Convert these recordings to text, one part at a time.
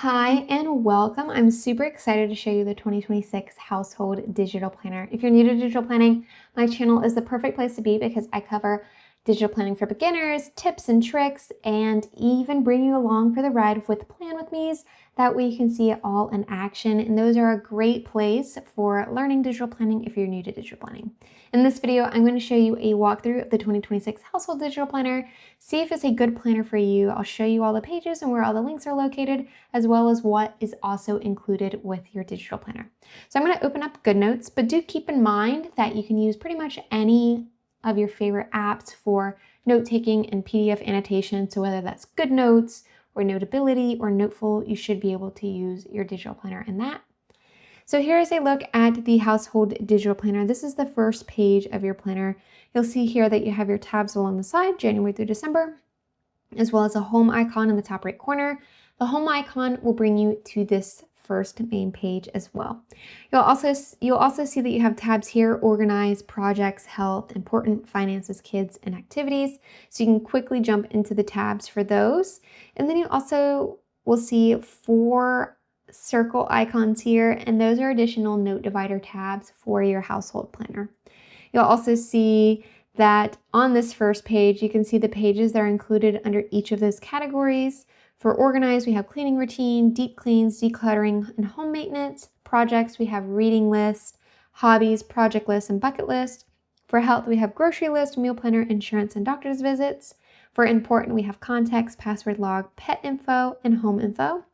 Hi and welcome. I'm super excited to show you the 2026 Household Digital Planner. If you're new to digital planning, my channel is the perfect place to be because I cover digital planning for beginners, tips and tricks, and even bring you along for the ride with Plan With Me's. That way you can see it all in action, and those are a great place for learning digital planning if you're new to digital planning. In this video, I'm going to show you a walkthrough of the 2026 Household Digital Planner, see if it's a good planner for you. I'll show you all the pages and where all the links are located, as well as what is also included with your digital planner. So I'm going to open up GoodNotes, but do keep in mind that you can use pretty much any of your favorite apps for note-taking and PDF annotation. So whether that's GoodNotes or Notability or Noteful, you should be able to use your digital planner in that. So here is a look at the Household Digital Planner. This is the first page of your planner. You'll see here that you have your tabs along the side, January through December, as well as a home icon in the top right corner. The home icon will bring you to this first main page as well. You'll also see that you have tabs here: organize, projects, health, important, finances, kids, and activities. So you can quickly jump into the tabs for those. And then you also will see 4 circle icons here, and those are additional note divider tabs for your household planner. You'll also see that on this first page, you can see the pages that are included under each of those categories. For organize, we have cleaning routine, deep cleans, decluttering, and home maintenance. Projects, we have reading list, hobbies, project list, and bucket list. For health, we have grocery list, meal planner, insurance, and doctor's visits. For important, we have context, password log, pet info, and home info.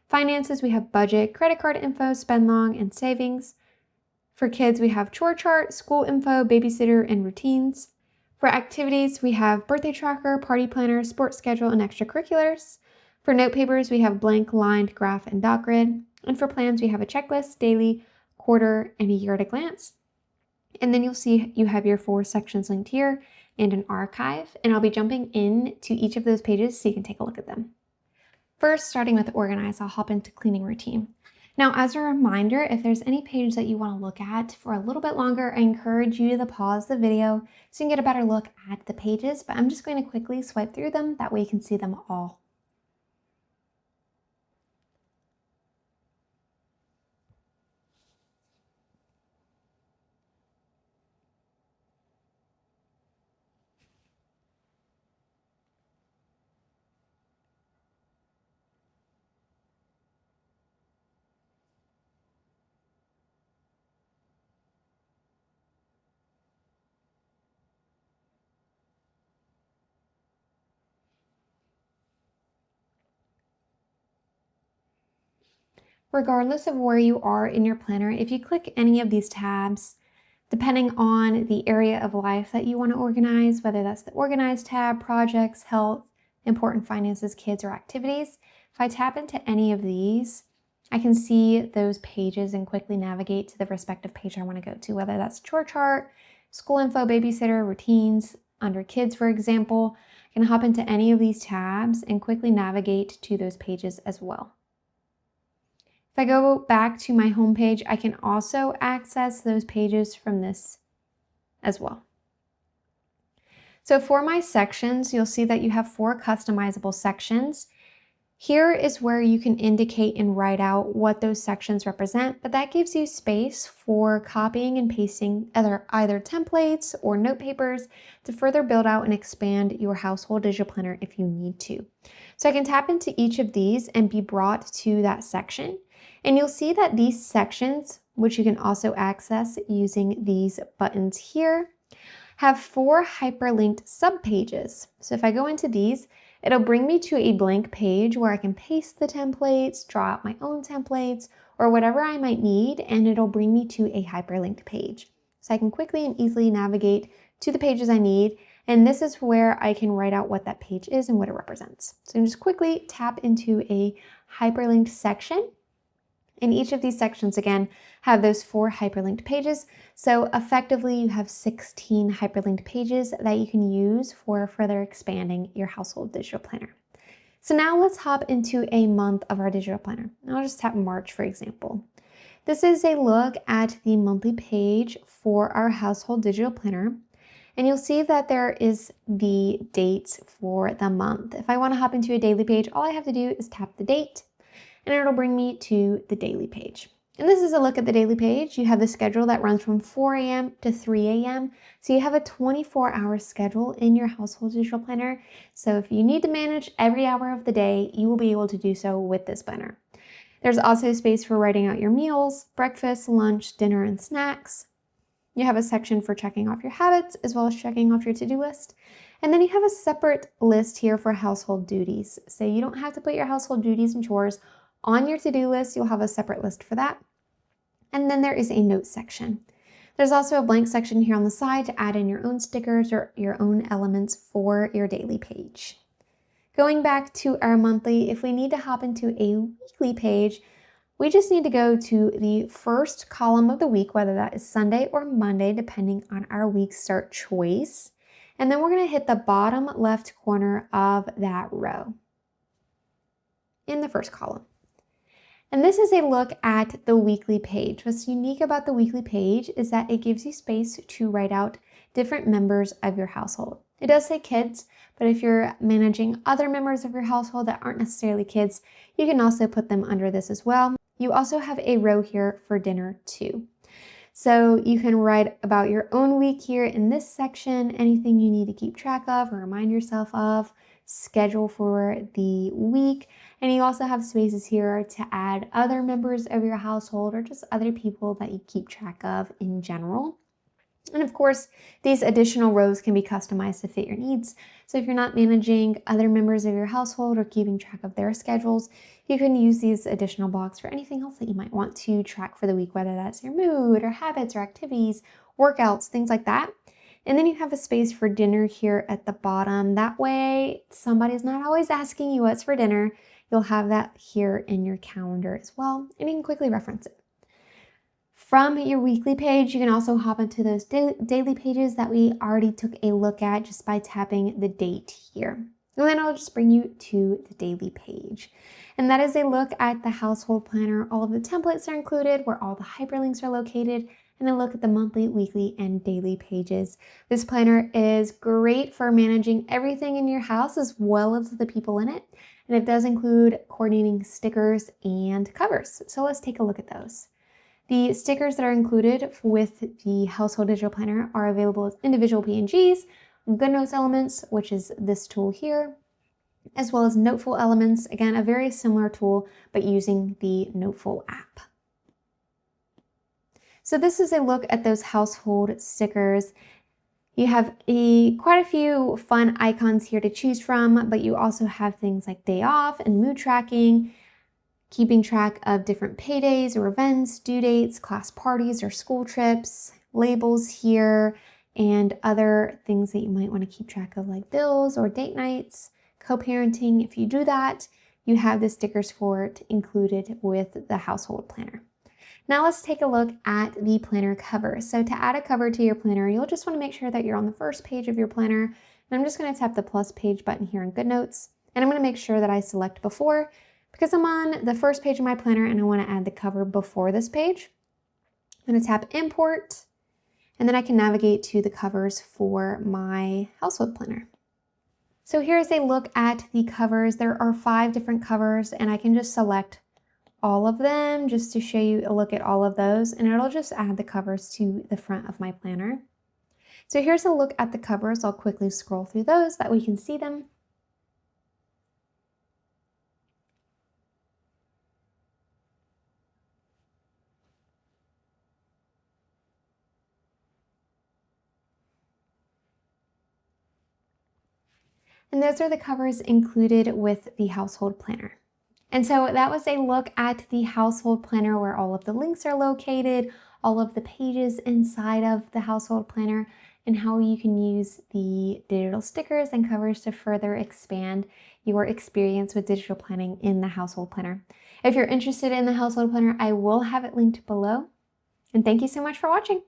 Finances, we have budget, credit card info, spend log, and savings. For kids, we have chore chart, school info, babysitter, and routines. For activities, we have birthday tracker, party planner, sports schedule, and extracurriculars. For note papers, we have blank, lined, graph, and dot grid. And for plans, we have a checklist, daily, quarter, and a year at a glance. And then you'll see you have your 4 sections linked here and an archive. And I'll be jumping into each of those pages so you can take a look at them. First, starting with organize, I'll hop into cleaning routine. Now, as a reminder, if there's any page that you want to look at for a little bit longer, I encourage you to pause the video so you can get a better look at the pages, but I'm just going to quickly swipe through them. That way you can see them all. Regardless of where you are in your planner, if you click any of these tabs, depending on the area of life that you want to organize, whether that's the organize tab, projects, health, important, finances, kids, or activities, if I tap into any of these, I can see those pages and quickly navigate to the respective page I want to go to, whether that's chore chart, school info, babysitter, routines. Under kids, for example, I can hop into any of these tabs and quickly navigate to those pages as well. If I go back to my home page, I can also access those pages from this as well. So for my sections, you'll see that you have 4 customizable sections. Here is where you can indicate and write out what those sections represent, but that gives you space for copying and pasting either templates or note papers to further build out and expand your household digital planner if you need to. So I can tap into each of these and be brought to that section. And you'll see that these sections, which you can also access using these buttons here, have 4 hyperlinked subpages. So if I go into these, it'll bring me to a blank page where I can paste the templates, draw out my own templates, or whatever I might need, and it'll bring me to a hyperlinked page. So I can quickly and easily navigate to the pages I need, and this is where I can write out what that page is and what it represents. So I can just quickly tap into a hyperlinked section. And each of these sections, again, have those 4 hyperlinked pages. So effectively, you have 16 hyperlinked pages that you can use for further expanding your household digital planner. So now let's hop into a month of our digital planner. I'll just tap March, for example. This is a look at the monthly page for our household digital planner. And you'll see that there is the dates for the month. If I want to hop into a daily page, all I have to do is tap the date. and it'll bring me to the daily page. And this is a look at the daily page. You have the schedule that runs from 4 a.m. to 3 a.m. So you have a 24-hour schedule in your household digital planner. So if you need to manage every hour of the day, you will be able to do so with this planner. There's also space for writing out your meals, breakfast, lunch, dinner, and snacks. You have a section for checking off your habits as well as checking off your to-do list. And then you have a separate list here for household duties. So you don't have to put your household duties and chores on your to-do list. You'll have a separate list for that. And then there is a notes section. There's also a blank section here on the side to add in your own stickers or your own elements for your daily page. Going back to our monthly, if we need to hop into a weekly page, we just need to go to the first column of the week, whether that is Sunday or Monday, depending on our week start choice. And then we're going to hit the bottom left corner of that row in the first column. And this is a look at the weekly page. What's unique about the weekly page is that it gives you space to write out different members of your household. It does say kids, but if you're managing other members of your household that aren't necessarily kids, you can also put them under this as well. You also have a row here for dinner too. So you can write about your own week here in this section, anything you need to keep track of or remind yourself of, schedule for the week. And you also have spaces here to add other members of your household or just other people that you keep track of in general. And of course, these additional rows can be customized to fit your needs. So if you're not managing other members of your household or keeping track of their schedules, you can use these additional blocks for anything else that you might want to track for the week, whether that's your mood or habits or activities, workouts, things like that. And then you have a space for dinner here at the bottom. That way, somebody's not always asking you what's for dinner. You'll have that here in your calendar as well, and you can quickly reference it. From your weekly page, you can also hop into those daily pages that we already took a look at just by tapping the date here. And then it'll just bring you to the daily page. And that is a look at the household planner. All of the templates are included, where all the hyperlinks are located, and a look at the monthly, weekly, and daily pages. This planner is great for managing everything in your house as well as the people in it. And it does include coordinating stickers and covers. So let's take a look at those. The stickers that are included with the Household Digital Planner are available as individual PNGs, GoodNotes elements, which is this tool here, as well as Noteful elements, again, a very similar tool, but using the Noteful app. So this is a look at those household stickers. You have quite a few fun icons here to choose from, but you also have things like day off and mood tracking, keeping track of different paydays or events, due dates, class parties or school trips, labels here, and other things that you might want to keep track of like bills or date nights, co-parenting. If you do that, you have the stickers for it included with the household planner. Now let's take a look at the planner cover. So to add a cover to your planner, you'll just want to make sure that you're on the first page of your planner. And I'm just going to tap the plus page button here in GoodNotes. And I'm going to make sure that I select before, because I'm on the first page of my planner and I want to add the cover before this page. I'm going to tap import, and then I can navigate to the covers for my household planner. So here's a look at the covers. There are 5 different covers, and I can just select all of them just to show you a look at all of those, and it'll just add the covers to the front of my planner. So here's a look at the covers. I'll quickly scroll through those so that we can see them. And those are the covers included with the household planner. And so that was a look at the household planner, where all of the links are located, all of the pages inside of the household planner, and how you can use the digital stickers and covers to further expand your experience with digital planning in the household planner. If you're interested in the household planner, I will have it linked below. And thank you so much for watching.